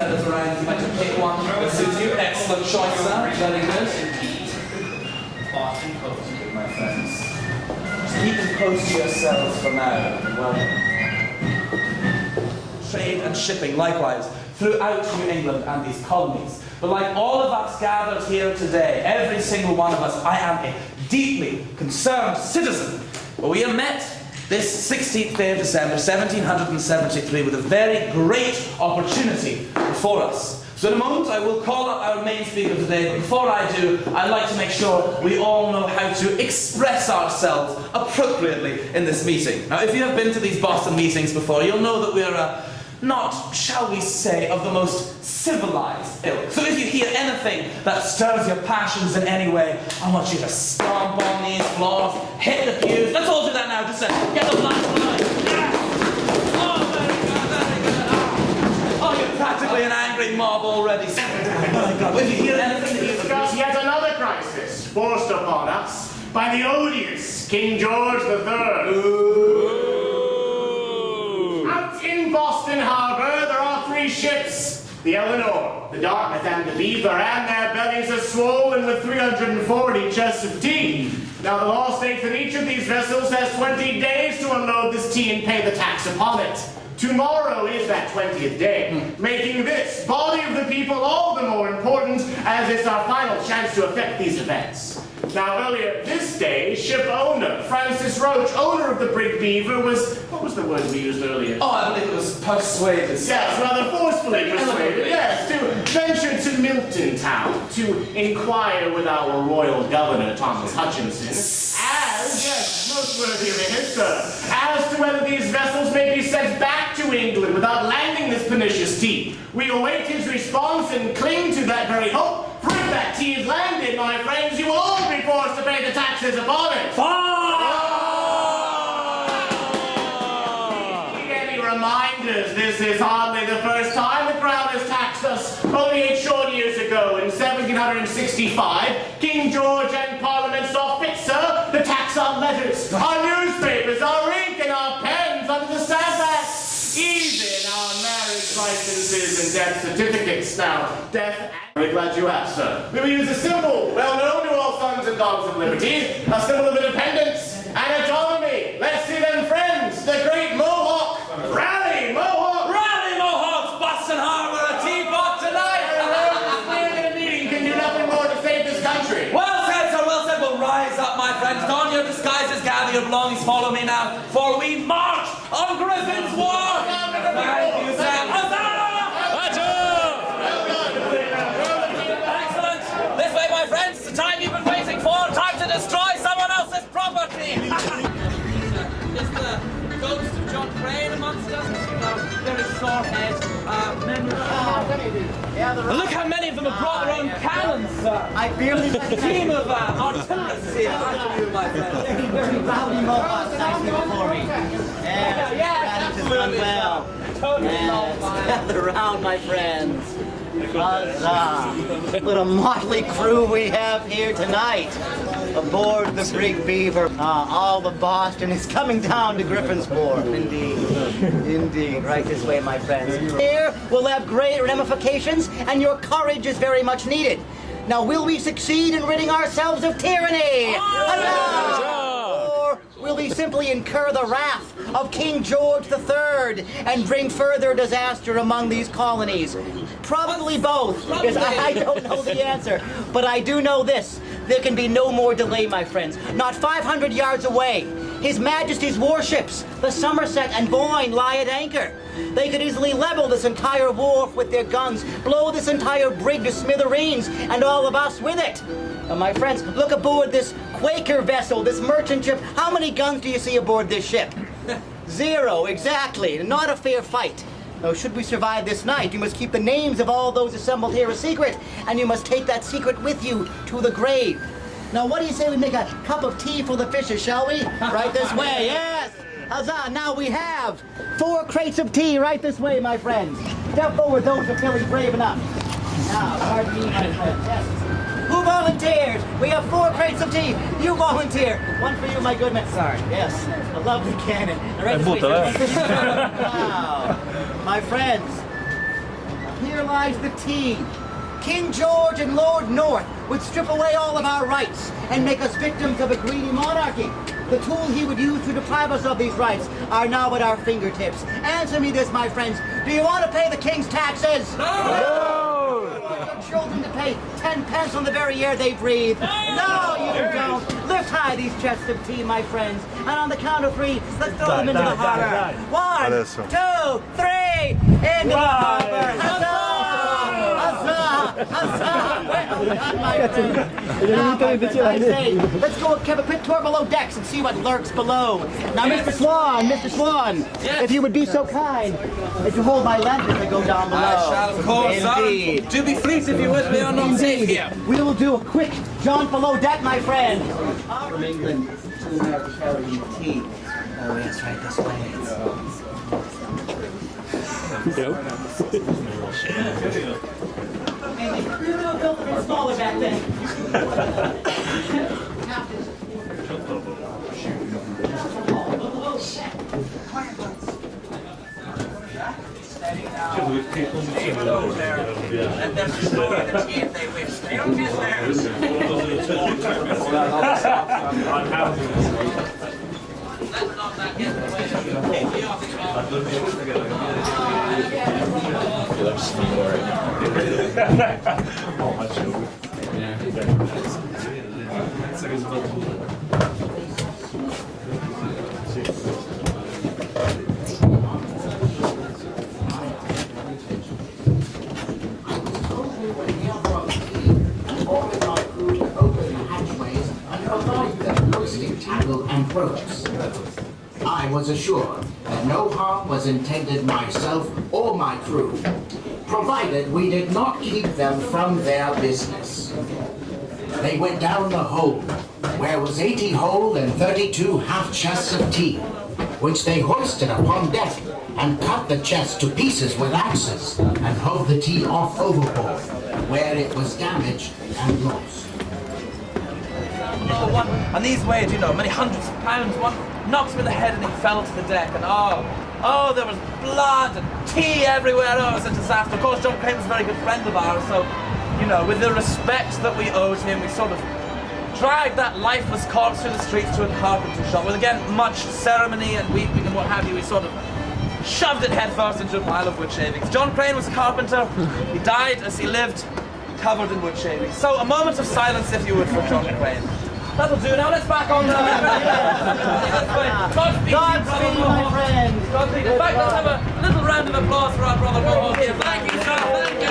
feathers around. You might just pick one that suits you. Excellent choice, sir. Very good. Boston Post, my friends. Just keep them close to yourselves for now. Well, trade and shipping, likewise, throughout New England and these colonies. But like all of us gathered here today, every single one of us, I am a deeply concerned citizen. But we have met this 16th day of December, 1773, with a very great opportunity before us. So in a moment, I will call up our main speaker today. But before I do, I'd like to make sure we all know how to express ourselves appropriately in this meeting. Now, if you have been to these Boston meetings before, you'll know that we're not, shall we say, of the most civilized ilk. So if you hear anything that stirs your passions in any way, I want you to stomp on these floors, hit the pews. Let's all do that now. Just get the last line. Yeah. Oh, very good, very good. Oh, you're practically an angry mob already. Oh my God. If you hear anything that you discuss yet another crisis forced upon us by the odious King George III. Ooh. Out in Boston Harbor, there are 3 ships. The Eleanor, the Dartmouth, and the Beaver, and their bellies are swollen with 340 chests of tea. Now, the law states that each of these vessels has 20 days to unload this tea and pay the tax upon it. Tomorrow is that 20th day, making this body of the people all the more important as it's our final chance to effect these events. Now, earlier this day, ship owner Francis Roach, owner of the brig Beaver, was, what was the word we used earlier? Oh, I believe it was persuaded. Yes, rather forcefully persuaded, yes, to venture to Milton Town to inquire with our royal governor, Thomas Hutchinson, as, yes, most worthy of it, sir, as to whether these vessels may be sent back to England without landing this pernicious tea. We await his response and cling to that very hope. For if that tea is landed, my friends, you will all be forced to pay the taxes upon it. Need any reminders? This is hardly the first time the Crown has taxed us. Only 8 short years ago, in 1765, King George and Parliament saw fit, sir, to tax our letters, our newspapers, our ink, and our pens under the Stamp Act. Even our marriage licenses and death certificates now. Death. Very glad you asked, sir. We will use a symbol well known to all sons and daughters of liberty, a symbol of independence and autonomy. Let's see them, friends, the great Mohawk. Rally, Mohawk! Rally, Mohawks! Boston Harbor, a teapot tonight! A meeting can do nothing more to save this country. Well said, sir, well said. Well, rise up, my friends. Don your disguises, gather your belongings, follow me now, for we march on Griffin's War! Thank you, Sam. Excellent. This way, my friends. It's the time you've been waiting for. Time to destroy someone else's property. Is the ghost of John Crane amongst us? You know, very sore head. Look how many of them have brought their own cannons, sir. I barely A team of artillerists here. After you, my friend. very rowdy Mohawks nicely before me. That has done well. Gather around, my friends. Huzzah! What a motley crew we have here tonight. Aboard the brig Beaver. All the Boston is coming down to Griffinsport. Indeed. Indeed. Right this way, my friends. Here will have great ramifications, and your courage is very much needed. Now, will we succeed in ridding ourselves of tyranny? Or will we simply incur the wrath of King George III and bring further disaster among these colonies? Probably both, because I don't know the answer. But I do know this. There can be no more delay, my friends. Not 500 yards away, His Majesty's warships, the Somerset and Boyne, lie at anchor. They could easily level this entire wharf with their guns, blow this entire brig to smithereens, and all of us with it. My friends, look aboard this Quaker vessel, this merchant ship. How many guns do you see aboard this ship? 0, exactly. Not a fair fight. Now, should we survive this night, you must keep the names of all those assembled here a secret, and you must take that secret with you to the grave. Now, what do you say we make a cup of tea for the fishes, shall we? Right this way, yes! Huzzah! Now we have 4 crates of tea right this way, my friends. Step forward, those who are feeling brave enough. Now, pardon me, my friends. Yes. Who volunteers? We have 4 crates of tea. You volunteer. One for you, my good man. Sorry. Yes. A lovely cannon. Right this way. Wow. My friends. here lies the tea. King George and Lord North would strip away all of our rights and make us victims of a greedy monarchy. The tool he would use to deprive us of these rights are now at our fingertips. Answer me this, my friends. Do you want to pay the king's taxes? No! Do you want your children to pay 10 pence on the very air they breathe? No, you don't. Lift high these chests of tea, my friends. And on the count of 3, let's throw them into the harbor. 1, 2, 3, into the harbor. Huzzah! Huzzah! Well done, my friend. Now, my friends, I say, let's go have a quick tour below decks and see what lurks below. Now, Mr. Swan, if you would be so kind as to hold my lantern as I go down below. I shall, of course, Indeed. sir. Do be fleet if you would. We are not safe here. We will do a quick jaunt below deck, my friend. From England to America carrying tea. Oh, yes, right this way. Maybe we were built a bit smaller back then. Let them destroy the tea if they wish. They don't get theirs. Let's not get in the way of and progress. I was assured that no harm was intended myself or my crew, provided we did not keep them from their business. They went down the hold, where was 80 whole and 32 half chests of tea, which they hoisted upon deck and cut the chests to pieces with axes and hove the tea off overboard, where it was damaged and lost. And these weighed, many hundreds of pounds. One knocked me in the head and he fell to the deck. And oh, there was blood and tea everywhere. Oh, it was a disaster. Of course, John Crane was a very good friend of ours, so, with the respect that we owed him, we sort of dragged that lifeless corpse through the streets to a carpenter shop. With, again, much ceremony and weeping and what have you, we sort of shoved it headfirst into a pile of wood shavings. John Crane was a carpenter. He died as he lived, covered in wood shavings. So a moment of silence, if you would, for John Crane. That'll do. Now let's back on. Godspeed, my friends. Godspeed. In fact, let's have a little round of applause for our brother Paul here. Thank you, sir. Thank you.